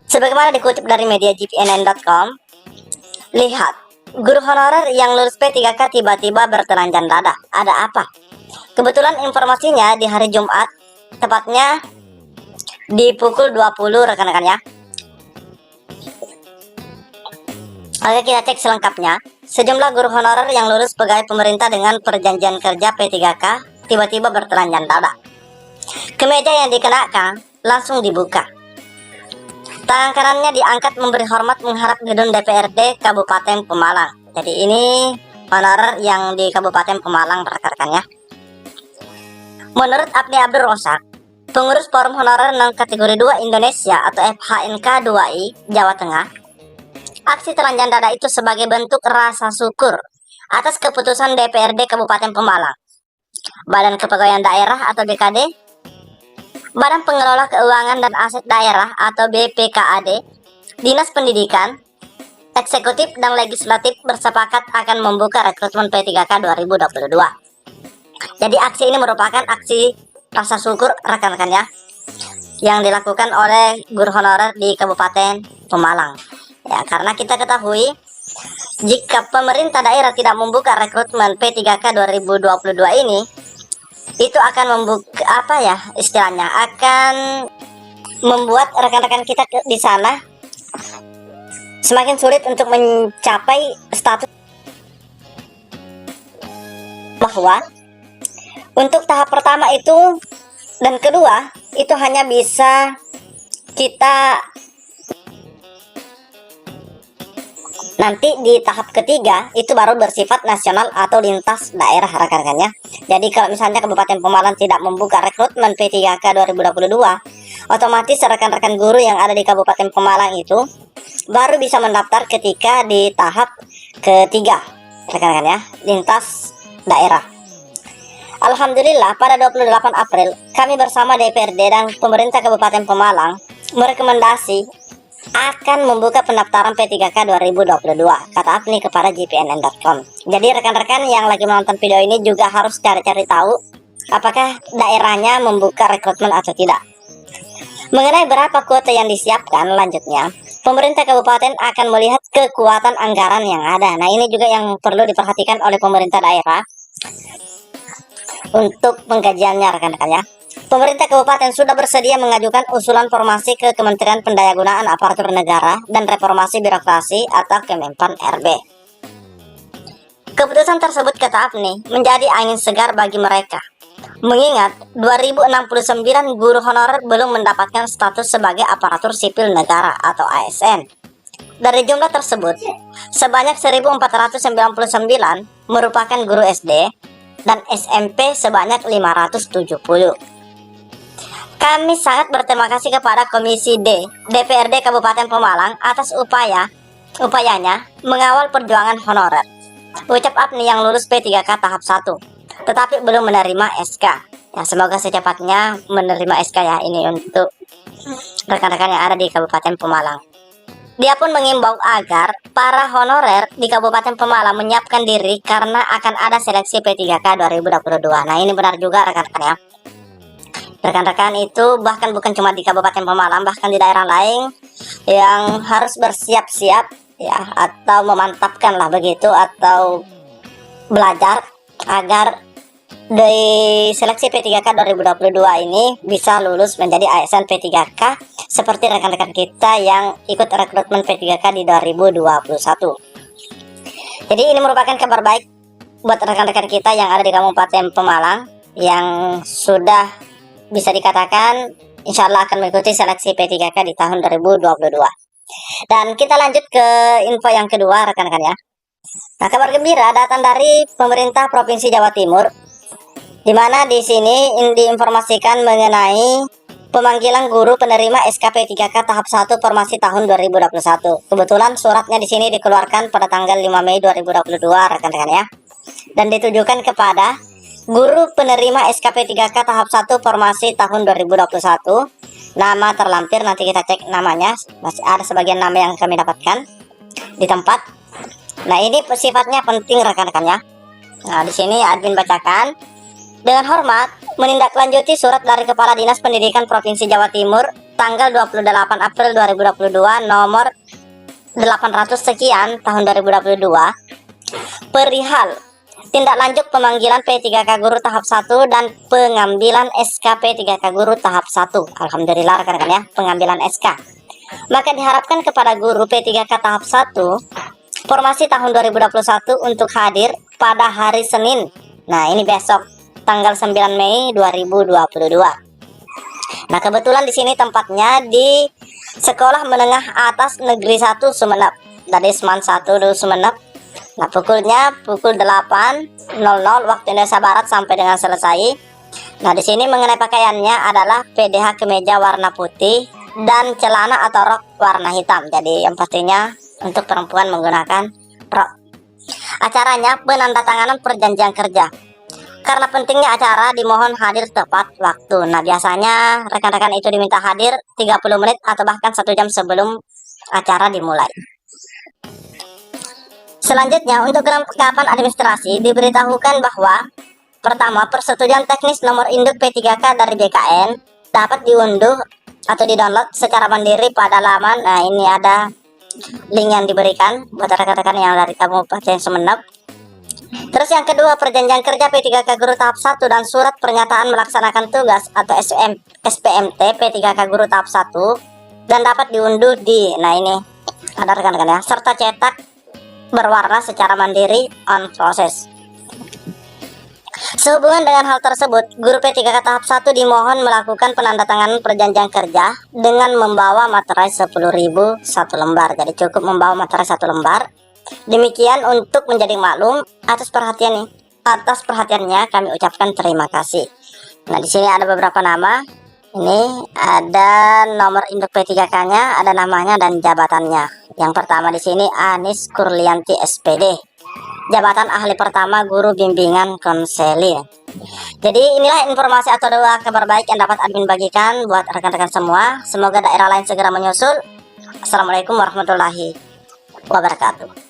Sebagaimana dikutip dari media gpnn.com, lihat, guru honorer yang lulus P3K tiba-tiba bertelanjang dada. Ada apa? Kebetulan informasinya di hari Jumat, tepatnya di pukul 20 rekan-rekan ya. Oke, kita cek selengkapnya. Sejumlah guru honorer yang lulus pegawai pemerintah dengan perjanjian kerja P3K tiba-tiba bertelanjang dada. Kemeja yang dikenakan langsung dibuka. Tangan kanannya diangkat memberi hormat menghadap gedung DPRD Kabupaten Pemalang. Jadi ini honorer yang di Kabupaten Pemalang rekan-rekan ya. Menurut Abdi Abdul Rosak, pengurus Forum Honorer non kategori 2 Indonesia atau FHNK 2I Jawa Tengah, aksi telanjang dada itu sebagai bentuk rasa syukur atas keputusan DPRD Kabupaten Pemalang, Badan Kepegawaian Daerah atau BKD, Badan Pengelola Keuangan dan Aset Daerah atau BPKAD, Dinas Pendidikan, Eksekutif dan Legislatif bersepakat akan membuka rekrutmen P3K 2022. Jadi aksi ini merupakan aksi rasa syukur rekan-rekan ya, yang dilakukan oleh guru honorer di Kabupaten Pemalang. Ya, karena kita ketahui jika pemerintah daerah tidak membuka rekrutmen P3K 2022 ini, itu akan membuka apa ya istilahnya, akan membuat rekan-rekan kita di sana semakin sulit untuk mencapai status, bahwa untuk tahap pertama itu dan kedua itu hanya bisa kita nanti di tahap ketiga itu baru bersifat nasional atau lintas daerah rekan-rekannya. Jadi kalau misalnya Kabupaten Pemalang tidak membuka rekrutmen P3K 2022, otomatis rekan-rekan guru yang ada di Kabupaten Pemalang itu baru bisa mendaftar ketika di tahap ketiga rekan-rekan ya, lintas daerah. Alhamdulillah pada 28 April kami bersama DPRD dan pemerintah Kabupaten Pemalang merekomendasi akan membuka pendaftaran P3K 2022, kata Apni kepada gpnn.com. Jadi rekan-rekan yang lagi menonton video ini juga harus cari-cari tahu apakah daerahnya membuka rekrutmen atau tidak. Mengenai berapa kuota yang disiapkan, lanjutnya pemerintah kabupaten akan melihat kekuatan anggaran yang ada. Nah, ini juga yang perlu diperhatikan oleh pemerintah daerah untuk pengkajiannya rekan-rekan ya. Pemerintah kabupaten sudah bersedia mengajukan usulan formasi ke Kementerian Pendayagunaan Aparatur Negara dan Reformasi Birokrasi atau Kemenpan RB. Keputusan tersebut, kata Apni, menjadi angin segar bagi mereka, mengingat 2069 guru honorer belum mendapatkan status sebagai aparatur sipil negara atau ASN. Dari jumlah tersebut, sebanyak 1499 merupakan guru SD dan SMP sebanyak 570. Kami sangat berterima kasih kepada Komisi D DPRD Kabupaten Pemalang atas upayanya mengawal perjuangan honorer, ucap Apni yang lulus P3K tahap 1 tetapi belum menerima SK. Ya, semoga secepatnya menerima SK ya, ini untuk rekan-rekan yang ada di Kabupaten Pemalang. Dia pun mengimbau agar para honorer di Kabupaten Pemalang menyiapkan diri karena akan ada seleksi P3K 2022. Nah, ini benar juga rekan-rekan ya. Rekan-rekan itu bahkan bukan cuma di Kabupaten Pemalang, bahkan di daerah lain yang harus bersiap-siap ya, atau memantapkan lah begitu, atau belajar agar di seleksi P3K 2022 ini bisa lulus menjadi ASN P3K seperti rekan-rekan kita yang ikut rekrutmen P3K di 2021. Jadi ini merupakan kabar baik buat rekan-rekan kita yang ada di Kabupaten Pemalang yang sudah bisa dikatakan insya Allah akan mengikuti seleksi P3K di tahun 2022. Dan kita lanjut ke info yang kedua rekan-rekan ya. Nah, kabar gembira datang dari pemerintah Provinsi Jawa Timur, di mana di sini diinformasikan mengenai pemanggilan guru penerima SK P3K tahap 1 formasi tahun 2021. Kebetulan suratnya di sini dikeluarkan pada tanggal 5 Mei 2022 rekan-rekan ya. Dan ditujukan kepada guru penerima SKP 3K tahap 1 formasi tahun 2021. Nama terlampir, nanti kita cek namanya. Masih ada sebagian nama yang kami dapatkan di tempat. Nah, ini sifatnya penting rekan-rekan ya. Nah, di sini admin bacakan. Dengan hormat, menindaklanjuti surat dari Kepala Dinas Pendidikan Provinsi Jawa Timur tanggal 28 April 2022 nomor 800 sekian tahun 2022 perihal tindak lanjut pemanggilan P3K Guru tahap 1 dan pengambilan SK P3K Guru tahap 1. Alhamdulillah rekan-rekan ya, pengambilan SK. Maka diharapkan kepada guru P3K tahap 1 formasi tahun 2021 untuk hadir pada hari Senin. Nah, ini besok tanggal 9 Mei 2022. Nah, kebetulan di sini tempatnya di Sekolah Menengah Atas Negeri 1 Sumeneb. Dari Seman 1 dulu Sumeneb. Nah, pukul 8.00 waktu Indonesia Barat sampai dengan selesai. Nah, di sini mengenai pakaiannya adalah PDH kemeja warna putih dan celana atau rok warna hitam. Jadi yang pastinya untuk perempuan menggunakan rok. Acaranya penandatanganan perjanjian kerja. Karena pentingnya acara dimohon hadir tepat waktu. Nah, biasanya rekan-rekan itu diminta hadir 30 menit atau bahkan 1 jam sebelum acara dimulai. Selanjutnya, untuk kelengkapan administrasi diberitahukan bahwa pertama, persetujuan teknis nomor induk P3K dari BKN dapat diunduh atau di-download secara mandiri pada laman. Nah, ini ada link yang diberikan buat rekan-rekan yang dari Kabupaten Sumeneb. Terus yang kedua, perjanjian kerja P3K Guru tahap 1 dan surat pernyataan melaksanakan tugas atau SPMT P3K Guru tahap 1 dan dapat diunduh di, nah ini ada rekan-rekan ya, serta cetak berwarna secara mandiri on proses. Sehubungan dengan hal tersebut, guru P3K tahap 1 dimohon melakukan penandatanganan perjanjian kerja dengan membawa materai 10.000 satu lembar. Jadi cukup membawa materai 1 lembar. Demikian untuk menjadi maklum atas perhatiannya kami ucapkan terima kasih. Nah, di sini ada beberapa nama. Ini ada nomor induk P3K-nya, ada namanya dan jabatannya. Yang pertama di sini Anis Kurlianti SPD. Jabatan ahli pertama guru bimbingan konseling. Jadi inilah informasi atau dua kabar baik yang dapat admin bagikan buat rekan-rekan semua. Semoga daerah lain segera menyusul. Assalamualaikum warahmatullahi wabarakatuh.